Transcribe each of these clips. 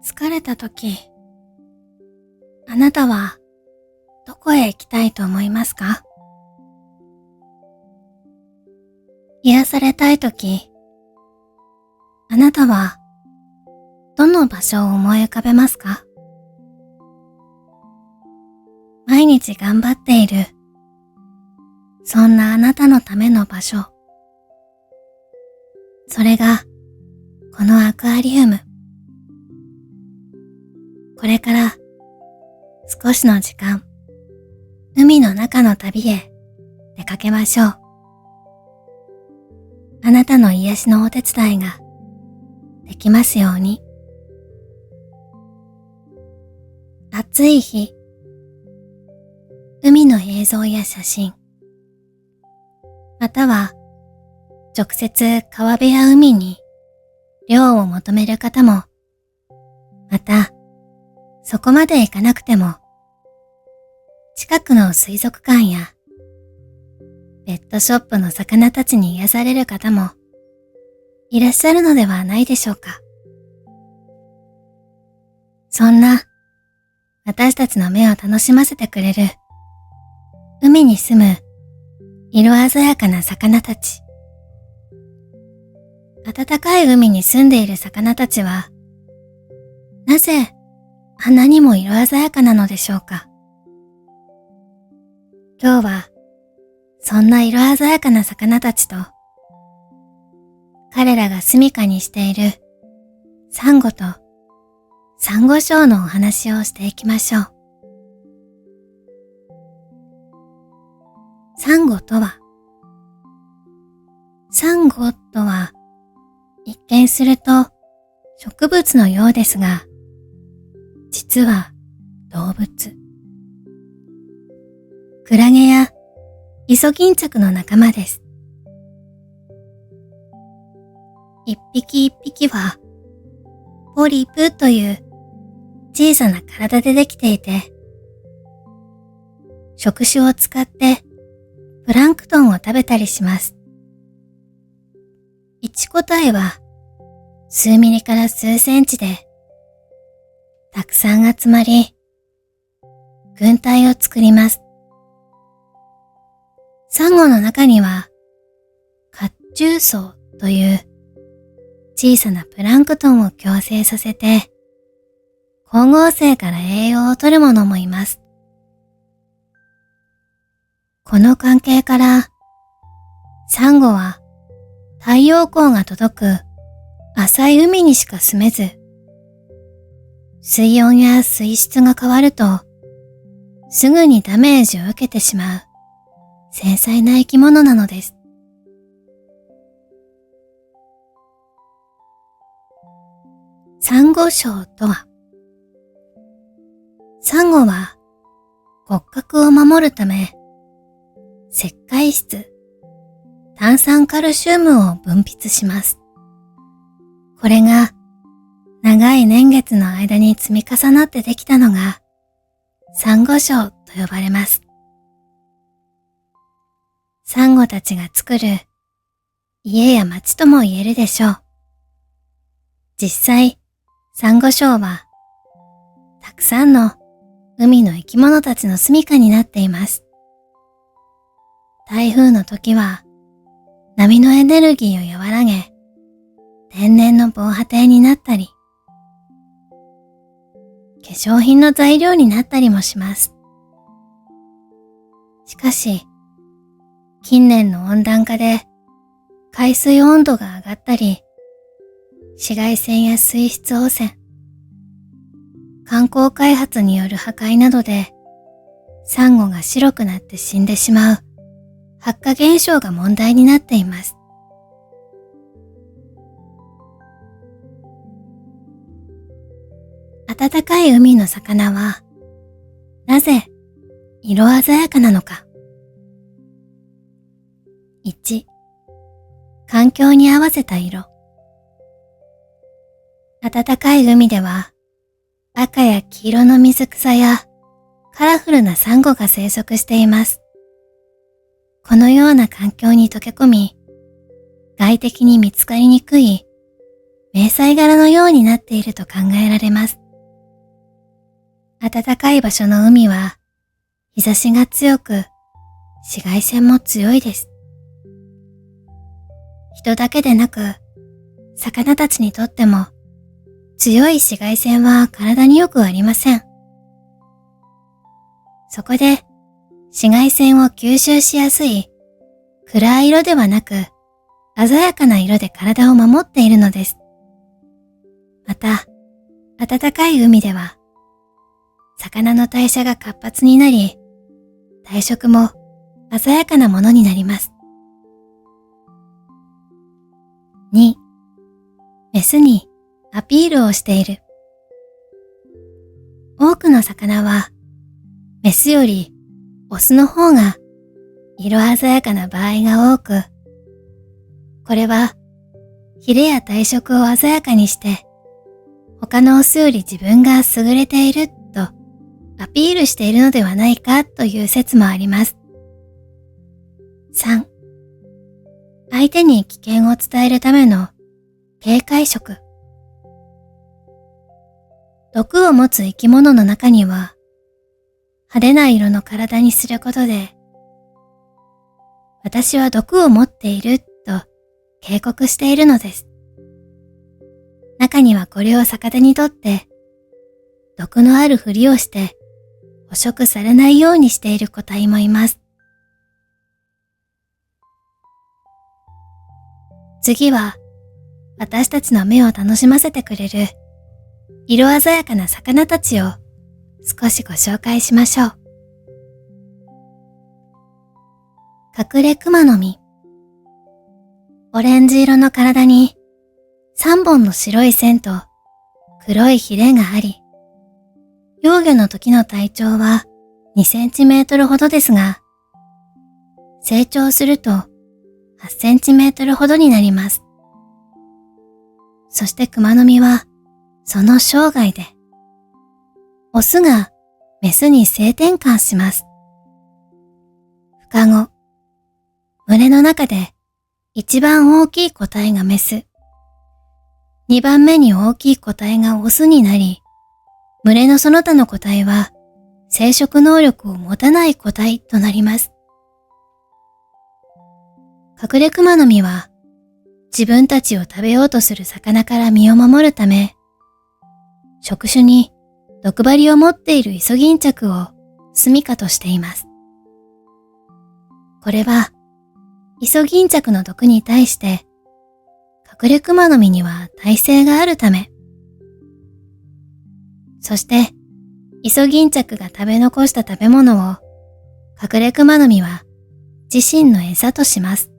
疲れた時、あなたはどこへ行きたいと思いますか？癒されたい時、あなたはどの場所を思い浮かべますか？毎日頑張っている、そんなあなたのための場所。それがこのアクアリウム。これから少しの時間、海の中の旅へ出かけましょう。あなたの癒しのお手伝いができますように。暑い日、海の映像や写真、または直接川辺や海に涼を求める方も、またそこまで行かなくても近くの水族館やペットショップの魚たちに癒される方もいらっしゃるのではないでしょうか。そんな私たちの目を楽しませてくれる海に住む色鮮やかな魚たち。暖かい海に住んでいる魚たちはなぜあんなにも色鮮やかなのでしょうか。今日はそんな色鮮やかな魚たちと彼らが住処にしているサンゴとサンゴ礁のお話をしていきましょう。サンゴとは一見すると植物のようですが、実は動物。クラゲやイソギンチャクの仲間です。一匹一匹はポリプという小さな体でできていて、触手を使ってプランクトンを食べたりします。一個体は数ミリから数センチでたくさん集まり群体を作ります。サンゴの中には褐虫藻という小さなプランクトンを共生させて光合成から栄養を取るものもいます。この関係からサンゴは太陽光が届く浅い海にしか住めず、水温や水質が変わるとすぐにダメージを受けてしまう繊細な生き物なのです。サンゴ礁とは、サンゴは骨格を守るため石灰質、炭酸カルシウムを分泌します。これが長い年月の間に積み重なってできたのがサンゴ礁と呼ばれます。サンゴたちが作る家や町とも言えるでしょう。実際、サンゴ礁はたくさんの海の生き物たちの住処になっています。台風の時は波のエネルギーを和らげ、天然の防波堤になったり、化粧品の材料になったりもします。しかし、近年の温暖化で海水温度が上がったり、紫外線や水質汚染、観光開発による破壊などでサンゴが白くなって死んでしまう白化現象が問題になっています。暖かい海の魚はなぜ色鮮やかなのか。1、環境に合わせた色。暖かい海では赤や黄色の水草やカラフルなサンゴが生息しています。このような環境に溶け込み、外敵に見つかりにくい迷彩柄のようになっていると考えられます。暖かい場所の海は日差しが強く紫外線も強いです。人だけでなく魚たちにとっても強い紫外線は体によくありません。そこで紫外線を吸収しやすい暗い色ではなく鮮やかな色で体を守っているのです。また、暖かい海では魚の代謝が活発になり、体色も鮮やかなものになります。2、メスにアピールをしている。多くの魚はメスよりオスの方が色鮮やかな場合が多く、これはヒレや体色を鮮やかにして他のオスより自分が優れているとアピールしているのではないかという説もあります。3、相手に危険を伝えるための警戒色。毒を持つ生き物の中には派手な色の体にすることで、私は毒を持っていると警告しているのです。中にはこれを逆手にとって毒のあるふりをして捕食されないようにしている個体もいます。次は私たちの目を楽しませてくれる色鮮やかな魚たちを少しご紹介しましょう。隠れクマノミ。オレンジ色の体に3本の白い線と黒いヒレがあり、幼魚の時の体長は2センチメートルほどですが、成長すると8センチメートルほどになります。そしてクマノミはその生涯で、オスがメスに性転換します。孵化後、群れの中で一番大きい個体がメス、2番目に大きい個体がオスになり、群れのその他の個体は生殖能力を持たない個体となります。隠れクマノミは自分たちを食べようとする魚から身を守るため、触手に毒針を持っているイソギンチャクを住処としています。これはイソギンチャクの毒に対して隠れクマノミには耐性があるため、そしてイソギンチャクが食べ残した食べ物を隠れクマノミは自身の餌とします。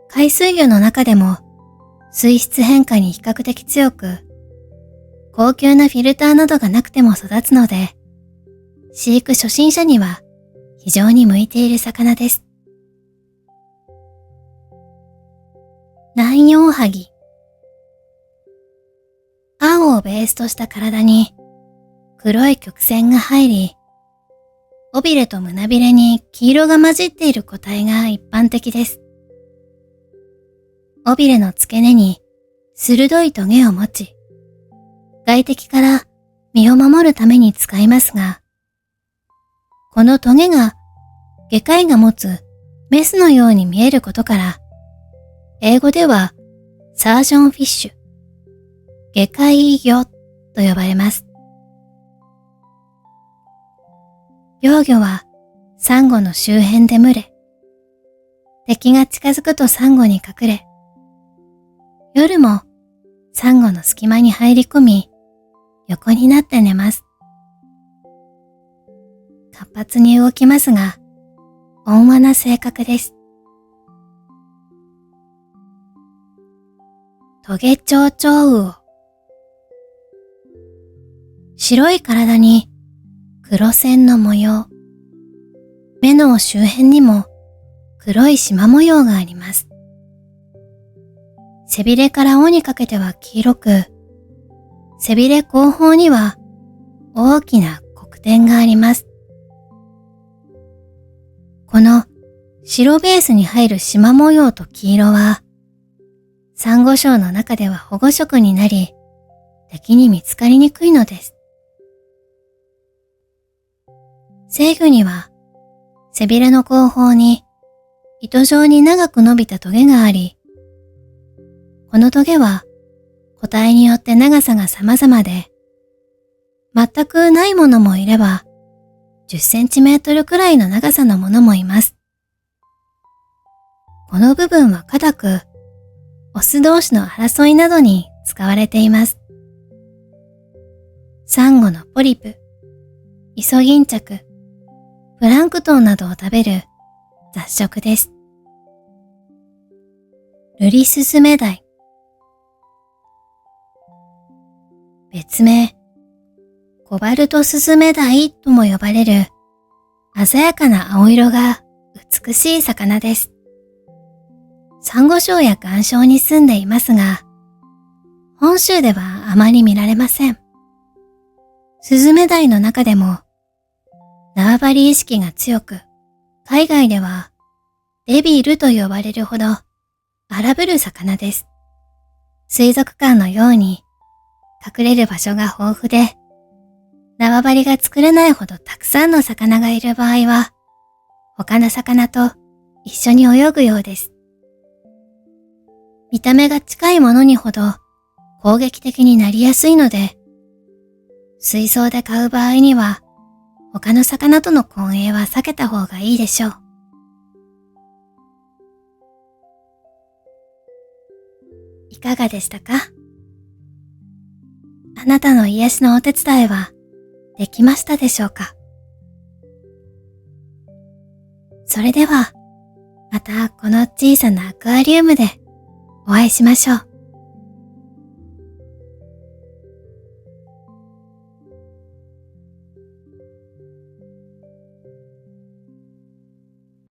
海水魚の中でも水質変化に比較的強く、高級なフィルターなどがなくても育つので、飼育初心者には非常に向いている魚です。ナンヨウハギ。青をベースとした体に黒い曲線が入り、尾びれと胸びれに黄色が混じっている個体が一般的です。尾びれの付け根に鋭いトゲを持ち、外敵から身を守るために使いますが、このトゲが外科医が持つメスのように見えることから、英語ではサージョンフィッシュ、外科医魚と呼ばれます。幼魚はサンゴの周辺で群れ、敵が近づくとサンゴに隠れ、夜もサンゴの隙間に入り込み、横になって寝ます。活発に動きますが、温和な性格です。トゲチョウチョウウオ。白い体に黒線の模様、目の周辺にも黒い縞模様があります。背びれから尾にかけては黄色く、背びれ後方には大きな黒点があります。この白ベースに入る縞模様と黄色は、サンゴ礁の中では保護色になり、敵に見つかりにくいのです。成魚には、背びれの後方に糸状に長く伸びたトゲがあり、このトゲは個体によって長さが様々で、全くないものもいれば、10センチメートルくらいの長さのものもいます。この部分は硬く、オス同士の争いなどに使われています。サンゴのポリプ、イソギンチャク、プランクトンなどを食べる雑食です。ルリスズメダイ。別名、コバルトスズメダイとも呼ばれる鮮やかな青色が美しい魚です。サンゴ礁や岩礁に住んでいますが、本州ではあまり見られません。スズメダイの中でも縄張り意識が強く、海外ではデビルと呼ばれるほど荒ぶる魚です。水族館のように隠れる場所が豊富で、縄張りが作れないほどたくさんの魚がいる場合は、他の魚と一緒に泳ぐようです。見た目が近いものにほど攻撃的になりやすいので、水槽で飼う場合には、他の魚との混泳は避けた方がいいでしょう。いかがでしたか？あなたの癒しのお手伝いはできましたでしょうか？それでは、またこの小さなアクアリウムでお会いしましょう。